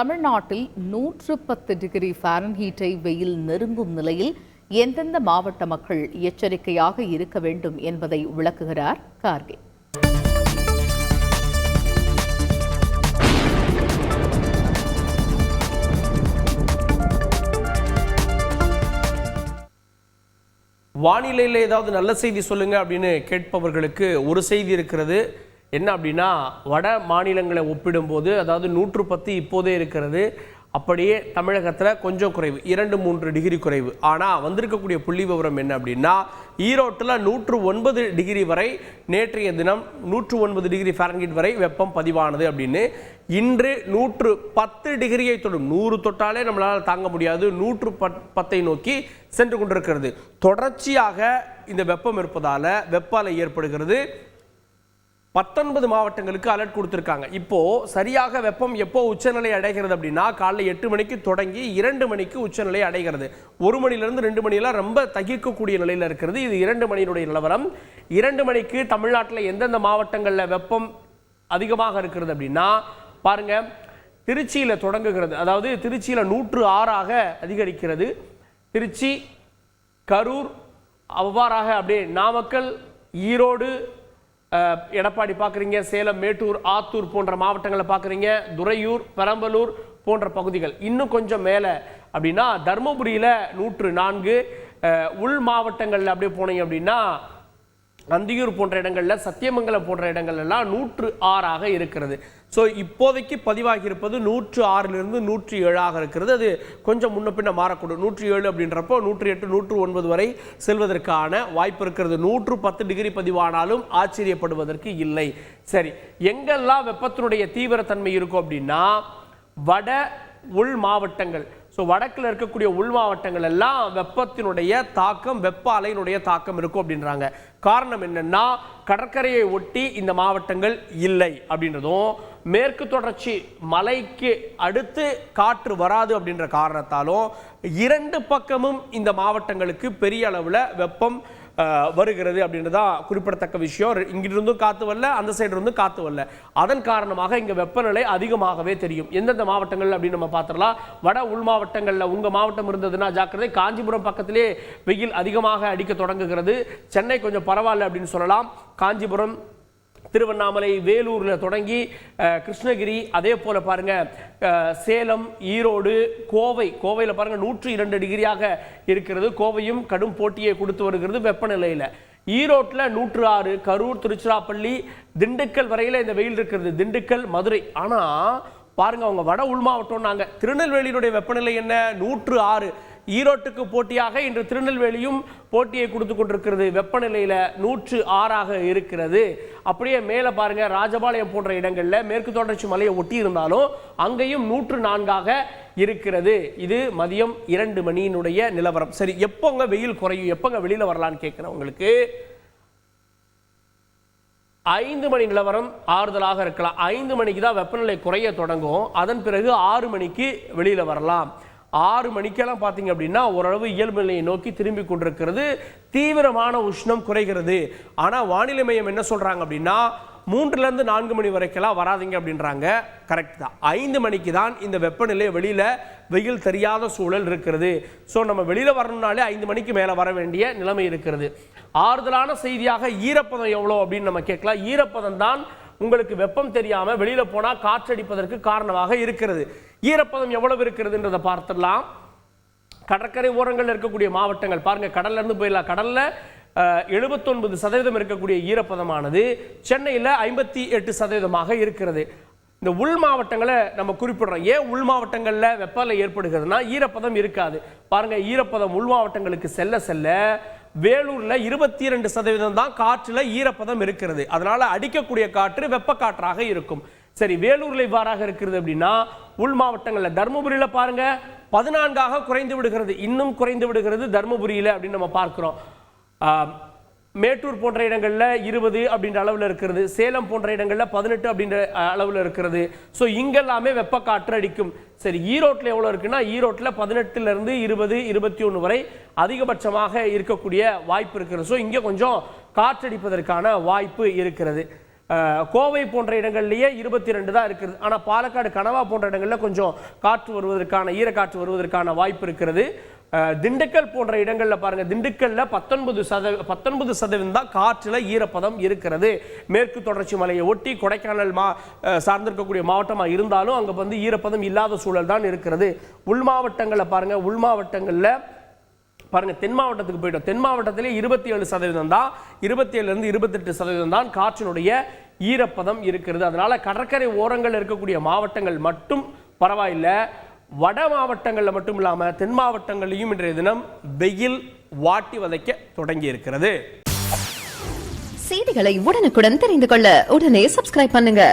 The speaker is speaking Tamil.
தமிழ்நாட்டில் 110 டிகிரி ஃபாரன்ஹீட்டை வெயில் நெருங்கும் நிலையில் எந்தெந்த மாவட்ட மக்கள் எச்சரிக்கையாக இருக்க வேண்டும் என்பதை விளக்குகிறார் கார்கே. வானிலையில் ஏதாவது நல்ல செய்தி சொல்லுங்க அப்படின்னு கேட்பவர்களுக்கு ஒரு செய்தி இருக்கிறது. என்ன அப்படின்னா, வட மாநிலங்களை ஒப்பிடும்போது அதாவது 110 இப்போதே இருக்கிறது. அப்படியே தமிழகத்தில் கொஞ்சம் குறைவு, 2-3 டிகிரி குறைவு. ஆனால் வந்திருக்கக்கூடிய புள்ளி விவரம் என்ன அப்படின்னா, ஈரோட்டில் 109 டிகிரி வரை நேற்றைய தினம் 109 டிகிரி ஃபாரன்ஹீட் வரை வெப்பம் பதிவானது அப்படின்னு. இன்று 110 டிகிரியை தொடும். 100 தொட்டாலே நம்மளால் தாங்க முடியாது. 110 நோக்கி சென்று கொண்டிருக்கிறது. தொடர்ச்சியாக இந்த வெப்பம் இருப்பதால் வெப்ப அலை ஏற்படுகிறது. 19 மாவட்டங்களுக்கு அலர்ட் கொடுத்துருக்காங்க. இப்போ சரியாக வெப்பம் எப்போ உச்சநிலை அடைகிறது அப்படின்னா, காலைல 8 மணிக்கு தொடங்கி 2 மணிக்கு உச்சநிலை அடைகிறது. 1 மணிலிருந்து 2 மணியெல்லாம் ரொம்ப தகிக்கக்கூடிய நிலையில் இருக்கிறது. இது 2 மணியினுடைய நிலவரம். 2 மணிக்கு தமிழ்நாட்டில் எந்தெந்த மாவட்டங்களில் வெப்பம் அதிகமாக இருக்கிறது அப்படின்னா, பாருங்க, திருச்சியில் தொடங்குகிறது. அதாவது திருச்சியில் 106ஆக அதிகரிக்கிறது. திருச்சி, கரூர், அவ்வாறாக அப்படியே நாமக்கல், ஈரோடு, எடப்பாடி பார்க்குறீங்க, சேலம், மேட்டூர், ஆத்தூர் போன்ற மாவட்டங்களை பார்க்குறீங்க, துறையூர், பெரம்பலூர் போன்ற பகுதிகள். இன்னும் கொஞ்சம் மேலே அப்படின்னா தருமபுரியில் 104, உள் மாவட்டங்களில் அப்படியே போனீங்க அப்படின்னா அந்தியூர் போன்ற இடங்களில், சத்தியமங்கலம் போன்ற இடங்கள்லாம் 106ஆக இருக்கிறது. ஸோ இப்போதைக்கு பதிவாகி இருப்பது 106லிருந்து 107ஆக இருக்கிறது. அது கொஞ்சம் முன்ன பின்ன மாறக்கூடும். 107 அப்படின்றப்போ 108, 109 வரை செல்வதற்கான வாய்ப்பு இருக்கிறது. 110 டிகிரி பதிவானாலும் ஆச்சரியப்படுவதற்கு இல்லை. சரி, எங்கெல்லாம் வெப்பத்தினுடைய தீவிரத்தன்மை இருக்கும் அப்படின்னா, வட உள் மாவட்டங்கள். ஸோ வடக்கில் இருக்கக்கூடிய உள் மாவட்டங்கள் எல்லாம் வெப்பத்தினுடைய தாக்கம், வெப்ப அலையினுடைய தாக்கம் இருக்கும் அப்படின்றாங்க. காரணம் என்னன்னா, கடற்கரையை ஒட்டி இந்த மாவட்டங்கள் இல்லை அப்படின்றதும், மேற்கு தொடர்ச்சி மலைக்கு அடுத்து காற்று வராது அப்படின்ற காரணத்தாலும் 2 பக்கமும் இந்த மாவட்டங்களுக்கு பெரிய அளவில் வெப்பம் வருகிறது அப்படின்றதான் குறிப்பிடத்தக்க விஷயம். இங்கிருந்தும் காத்து வரல, அந்த சைடு இருந்தும் காத்து வரல. அதன் காரணமாக இங்கே வெப்பநிலை அதிகமாகவே தெரியும். எந்தெந்த மாவட்டங்கள் அப்படின்னு நம்ம பார்த்துடலாம். வட உள் மாவட்டங்களில் உங்கள் மாவட்டம் இருந்ததுன்னா ஜாக்கிரதை. காஞ்சிபுரம் பக்கத்திலே வெயில் அதிகமாக அடிக்க தொடங்குகிறது. சென்னை கொஞ்சம் பரவாயில்ல அப்படின்னு சொல்லலாம். காஞ்சிபுரம், திருவண்ணாமலை, வேலூரில் தொடங்கி கிருஷ்ணகிரி, அதே போல் பாருங்கள் சேலம், ஈரோடு, கோவையில் பாருங்கள் 102 டிகிரியாக இருக்கிறது. கோவையும் கடும் போட்டியை கொடுத்து வருகிறது வெப்பநிலையில். ஈரோட்டில் 106, கரூர், திருச்சிராப்பள்ளி, திண்டுக்கல் வரையில் இந்த வெயில் இருக்கிறது. திண்டுக்கல், மதுரை. ஆனால் பாருங்க, அவங்க வட உள் மாவட்டம். நாங்கள் திருநெல்வேலியினுடைய வெப்பநிலை என்ன? 106. ஈரோட்டுக்கு போட்டியாக இன்று திருநெல்வேலியும் போட்டியை கொடுத்து கொண்டிருக்கிறது. வெப்பநிலையில் 106ஆக இருக்கிறது. அப்படியே மேலே பாருங்க, ராஜபாளையம் போன்ற இடங்களில் மேற்கு தொடர்ச்சி மலையை ஒட்டி இருந்தாலும் அங்கேயும் 104ஆக இருக்கிறது. இது மதியம் 2 மணியினுடைய நிலவரம். சரி, எப்போங்க வெயில் குறையும், எப்போங்க வெளியில் வரலான்னு கேட்குறவங்களுக்கு 5 மணி நிலவரம் ஆறுதலாக இருக்கலாம். 5 மணிக்கு தான் வெப்பநிலை குறைய தொடங்கும். அதன் பிறகு 6 மணிக்கு வெளியில் வரலாம். 6 மணிக்கெல்லாம் பார்த்தீங்க அப்படின்னா ஓரளவு இயல்பு நிலையை நோக்கி திரும்பி கொண்டிருக்கிறது. தீவிரமான உஷ்ணம் குறைகிறது. ஆனால் வானிலை மையம் என்ன சொல்கிறாங்க அப்படின்னா, 3லேருந்து 4 மணி வரைக்கெல்லாம் வராதிங்க அப்படின்றாங்க. கரெக்ட் தான். 5 மணிக்கு தான் இந்த வெப்பநிலை வெளியில் வெயில் தெரியாத சூழல் இருக்கிறது. ஸோ நம்ம வெளியில் வரணும்னாலே 5 மணிக்கு மேலே வர வேண்டிய நிலைமை இருக்கிறது. ஆறுதலான செய்தியாக ஈரப்பதம் எவ்வளோ அப்படின்னு நம்ம கேட்கலாம். ஈரப்பதம் தான் உங்களுக்கு வெப்பம் தெரியாமல் வெளியில் போனால் காற்றடிப்பதற்கு காரணமாக இருக்கிறது. ஈரப்பதம் எவ்வளவு இருக்கிறதுன்றதை பார்த்துடலாம். கடற்கரை ஓரங்களில் இருக்கக்கூடிய மாவட்டங்கள் பாருங்கள், கடல்ல இருந்து போயிடலாம். கடலில் 79% இருக்கக்கூடிய ஈரப்பதமானது சென்னையில் 58% இருக்கிறது. இந்த உள் மாவட்டங்களை நம்ம குறிப்பிடுறோம். ஏன் உள் மாவட்டங்களில் வெப்பநிலை ஏற்படுகிறதுனா ஈரப்பதம் இருக்காது. பாருங்க, ஈரப்பதம் உள் மாவட்டங்களுக்கு செல்ல செல்ல வேலூர்ல 22% தான் காற்றுல ஈரப்பதம் இருக்கிறது. அதனால அடிக்கக்கூடிய காற்று வெப்ப காற்றாக இருக்கும். சரி, வேலூர்ல இவ்வாறாக இருக்கிறது அப்படின்னா உள் மாவட்டங்களில் தர்மபுரியில பாருங்க 14ஆக குறைந்து விடுகிறது. இன்னும் குறைந்து விடுகிறது தர்மபுரியில அப்படின்னு நம்ம பார்க்கிறோம். மேட்டூர் போன்ற இடங்களில் 20 அப்படின்ற அளவில் இருக்கிறது. சேலம் போன்ற இடங்களில் 18 அப்படின்ற அளவில் இருக்கிறது. ஸோ இங்கெல்லாமே வெப்ப காற்று அடிக்கும். சரி, ஈரோட்டில் எவ்வளோ இருக்குன்னா, ஈரோட்டில் 18லிருந்து 20, 21 வரை அதிகபட்சமாக இருக்கக்கூடிய வாய்ப்பு இருக்கிறது. ஸோ இங்கே கொஞ்சம் காற்றடிப்பதற்கான வாய்ப்பு இருக்கிறது. கோவை போன்ற இடங்கள்லயே 22 தான் இருக்குது. ஆனால் பாலக்காடு கனவா போன்ற இடங்களில் கொஞ்சம் காற்று வருவதற்கான ஈரக்காற்று வருவதற்கான வாய்ப்பு இருக்கிறது. திண்டுக்கல் போன்ற இடங்களில் பாருங்க, திண்டுக்கல்ல 19% தான் காற்றுல ஈரப்பதம் இருக்கிறது. மேற்கு தொடர்ச்சி மலையை ஒட்டி கொடைக்கானல் சார்ந்திருக்கக்கூடிய மாவட்டமாக இருந்தாலும் அங்கே வந்து ஈரப்பதம் இல்லாத சூழல் தான் இருக்கிறது. உள் மாவட்டங்களில் பாருங்க, உள் மாவட்டங்களில் பாருங்க, தென் மாவட்டத்துக்கு போயிட்டோம். தென் மாவட்டத்திலே 27% தான், 27 to 28% தான் காற்றினுடைய ஈரப்பதம் இருக்கிறது. அதனால கடற்கரை ஓரங்கள் இருக்கக்கூடிய மாவட்டங்கள் மட்டும் பரவாயில்லை. வட மாவட்டங்களில் மட்டும் இல்லாமல் தென் மாவட்டங்களிலும் இன்றைய தினம் வெயில் வாட்டி வதைக்க தொடங்கி இருக்கிறது. செய்திகளை உடனுக்குடன் தெரிந்து கொள்ள உடனே சப்ஸ்கிரைப் பண்ணுங்க.